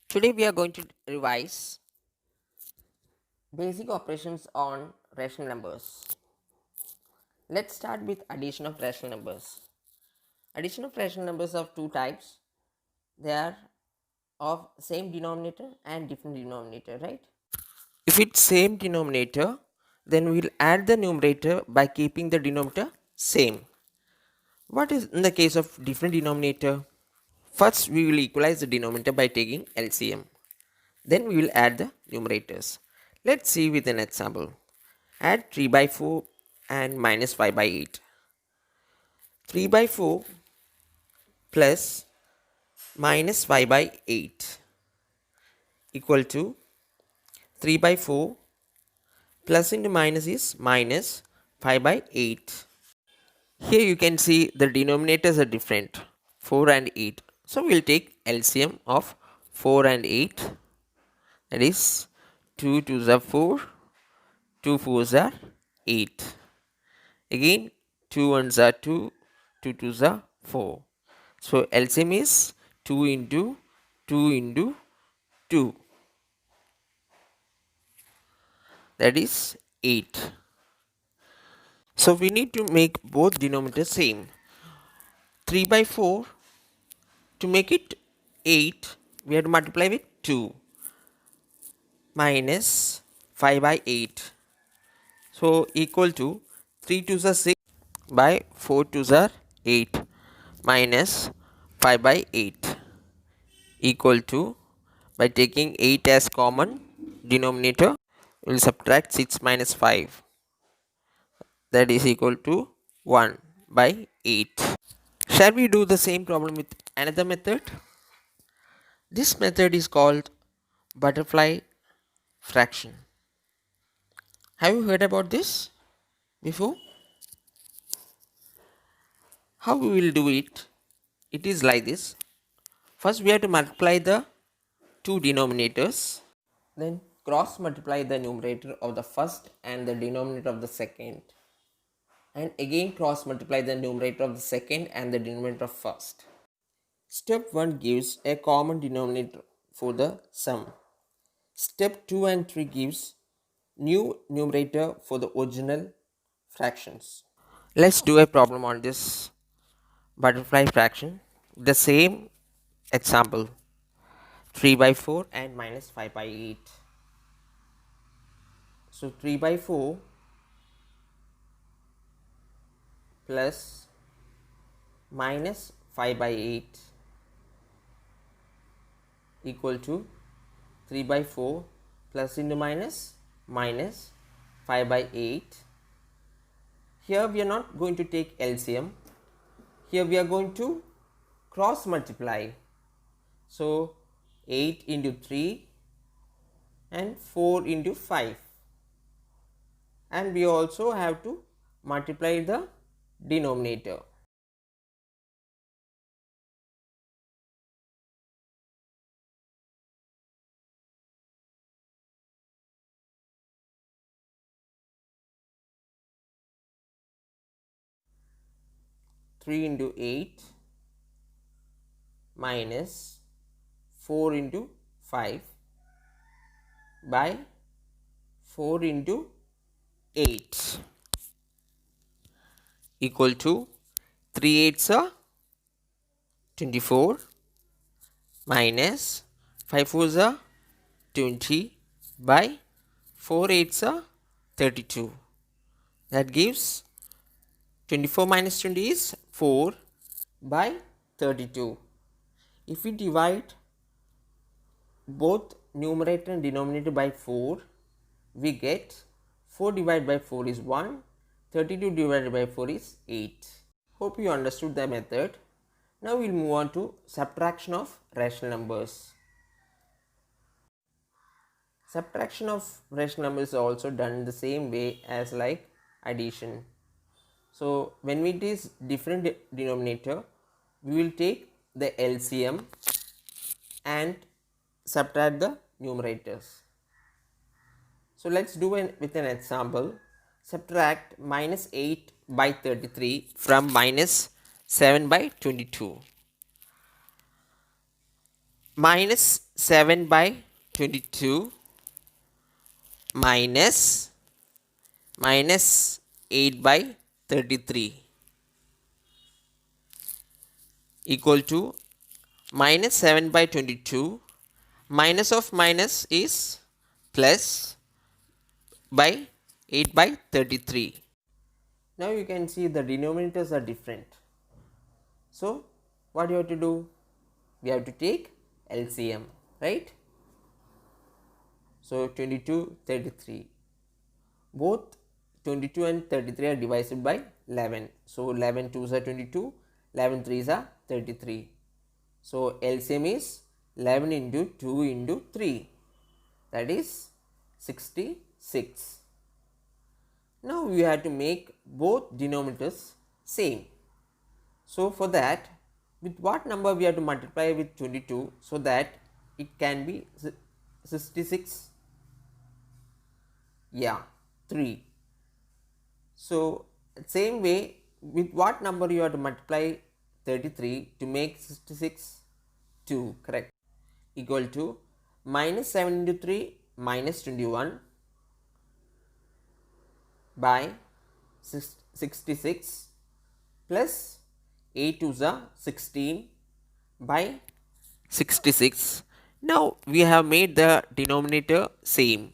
Today we are going to revise basic operations on rational numbers. Let's start with addition of rational numbers. Addition of rational numbers of two types. They are of same denominator and different denominator, right? If it's same denominator, then we will add the numerator by keeping the denominator same. What is in the case of different denominator? First we will equalize the denominator by taking LCM. Then we will add the numerators. Let's see with an example. Add 3 by 4 and minus 5 by 8. 3 by 4 plus minus 5 by 8 equal to 3 by 4 plus into minus is minus 5 by 8. Here you can see the denominators are different, 4 and 8. So we will take LCM of 4 and 8, that is 2 2s are 4, 2 4s are 8. Again 2 1s are 2, 2 2s are 4. So LCM is 2 into 2 into 2, that is 8. So we need to make both denominators same. 3 by 4, to make it 8 we have to multiply with 2 minus 5 by 8. So equal to 3 2s are 6 by 4 2s are 8 minus 5 by 8 equal to, by taking 8 as common denominator, we will subtract 6 minus 5, that is equal to 1 by 8. Shall we do the same problem with another method? This method is called butterfly fraction. Have you heard about this before? How we will do it? It is like this. First we have to multiply the two denominators, then cross multiply the numerator of the first and the denominator of the second, and again cross multiply the numerator of the second and the denominator of first. Step 1 gives a common denominator for the sum. Step 2 and 3 gives new numerator for the original fractions. Let's do a problem on this butterfly fraction. The same example, 3 by 4 and minus 5 by 8. So 3 by 4 plus minus 5 by 8 equal to 3 by 4 plus into minus minus 5 by 8. Here we are not going to take LCM. Here we are going to cross multiply. So 8 into 3 and 4 into 5. And we also have to multiply the denominator. Three into 8 minus 4 into 5 by 4 into 8 equal to 3 8s are 24 minus 5 4s are 20 by 4 8s are 32. That gives 24 minus 20 is 4 by 32. If we divide both numerator and denominator by 4, we get 4 divided by 4 is 1, 32 divided by 4 is 8. Hope you understood the method. Now we will move on to subtraction of rational numbers. Subtraction of rational numbers is also done the same way as like addition. So when it is different denominator, we will take the LCM and subtract the numerators. So let's do with an example. Subtract minus 8 by 33 from minus 7 by 22. minus 7 by 22 minus 8 by 33 equal to minus 7 by 22 minus of minus is plus by 8 by 33. Now you can see the denominators are different. So what do you have to do? We have to take LCM, right? So 22, 33. Both 22 and 33 are divisible by 11. So 11 2s are 22, 11 3s are 33. So LCM is 11 into 2 into 3, that is 66. Now we have to make both denominators same. So for that, with what number we have to multiply with 22 so that it can be 66? Yeah, 3. So same way, with what number you have to multiply 33 to make 66? 2, correct, equal to minus 7 into 3 minus 21 by 66 plus 8 2s are 16 by 66. Now we have made the denominator same.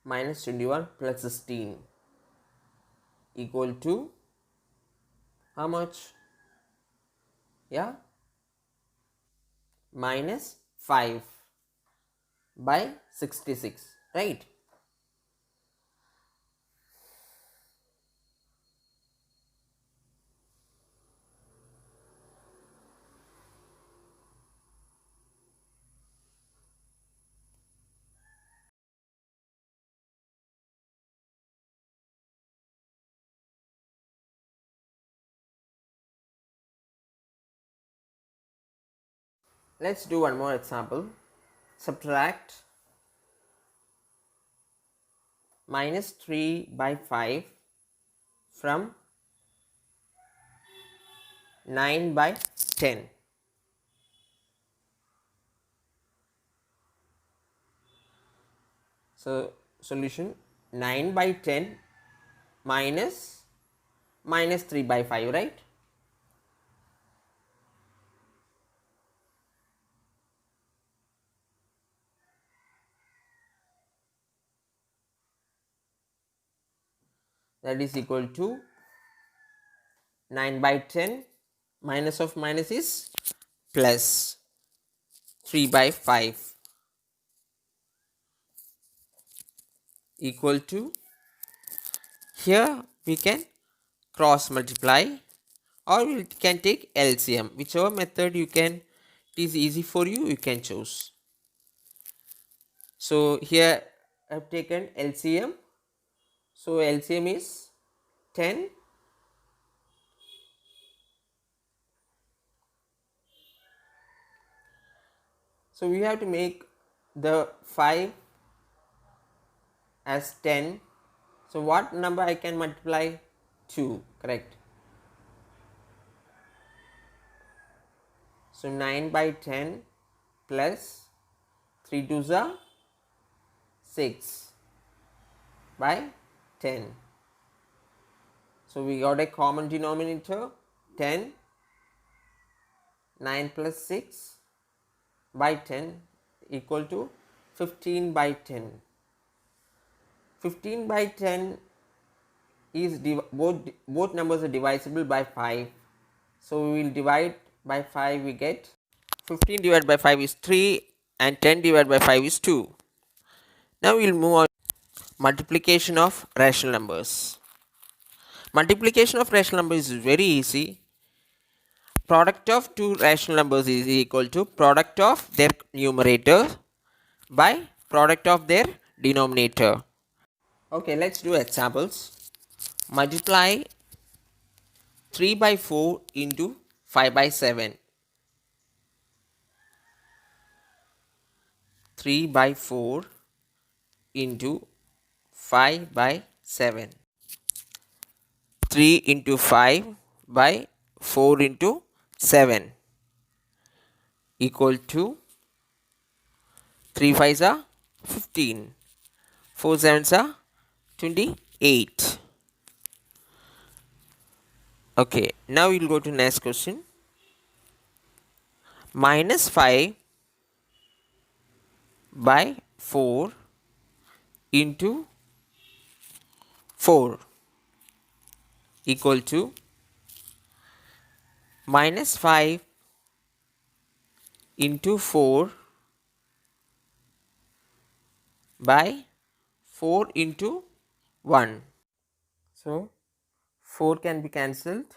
Minus 21 plus 16 equal to how much? Yeah, minus 5 by 66, right? Let's do one more example. Subtract minus 3 by 5 from 9 by 10. So solution, 9 by 10 minus 3 by 5, right? That is equal to 9 by 10 minus of minus is plus 3 by 5 equal to, here we can cross multiply or we can take LCM, whichever method you can, it is easy for you, you can choose. So here I have taken LCM. So LCM is 10 . So we have to make the 5 as 10. So what number I can multiply? 2, correct. So 9 by 10 plus 3 2s are 6 by 10. So we got a common denominator 10. 9 plus 6 by 10 equal to 15 by 10. 15 by 10 is both numbers are divisible by 5. So we will divide by 5, we get 15 divided by 5 is 3 and 10 divided by 5 is 2. Now we will move on multiplication of rational numbers. Multiplication of rational numbers is very easy. Product of two rational numbers is equal to product of their numerator by product of their denominator. Okay, let's do examples. Multiply 3 by 4 into 5 by 7. 3 by 4 into 5 by 7. 3 into 5 by 4 into 7 equal to 3 5s are 15. 4 7s are 28. Okay, now we'll go to next question. Minus 5 by 4 into 4 equal to minus 5 into 4 by 4 into 1. So 4 can be cancelled,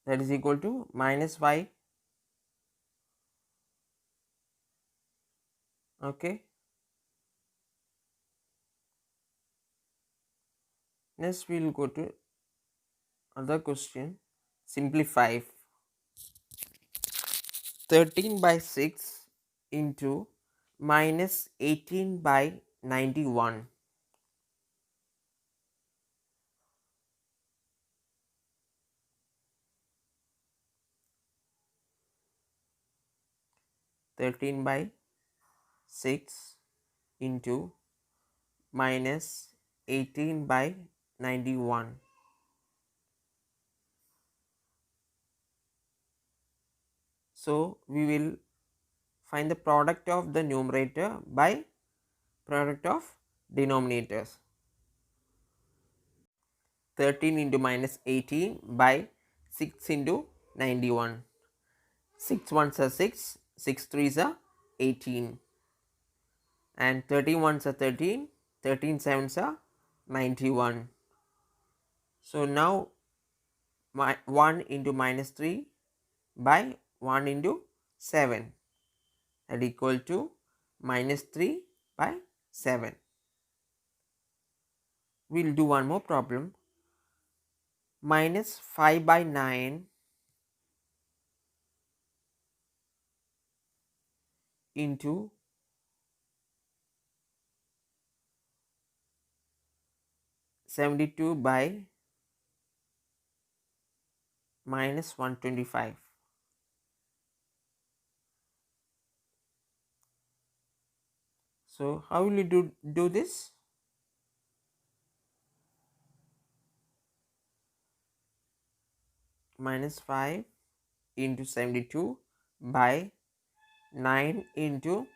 that is equal to minus 5. Okay, next we will go to other question. Simplify 13 by 6 into minus 18 by 91. 13 by 6 into minus 18 by 91. So we will find the product of the numerator by product of denominators. 13 into minus 18 by 6 into 91. 6 ones are 6, 6 threes are 18, and 13 ones are 13, 13 sevens are 91. So now 1 into minus 3 by 1 into 7, that equal to minus 3 by 7. We will do one more problem. Minus 5 by 9 into 72 by minus 125. So how will you do this? Minus 5 into 72 by 9 into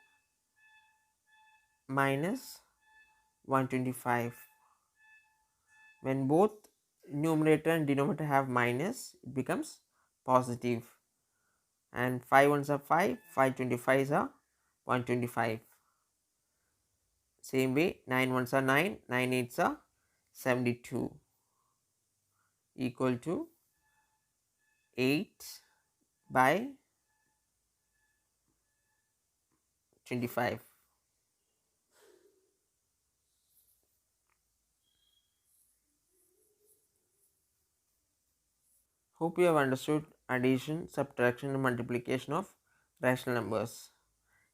minus 125. When both numerator and denominator have minus, it becomes positive. And 5 ones are 5, 5 25s are 125. Same way, 9 ones are 9, 9 eights are 72, equal to 8 by 25. Hope you have understood addition, subtraction and multiplication of rational numbers.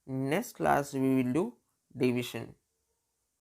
Next class we will do division.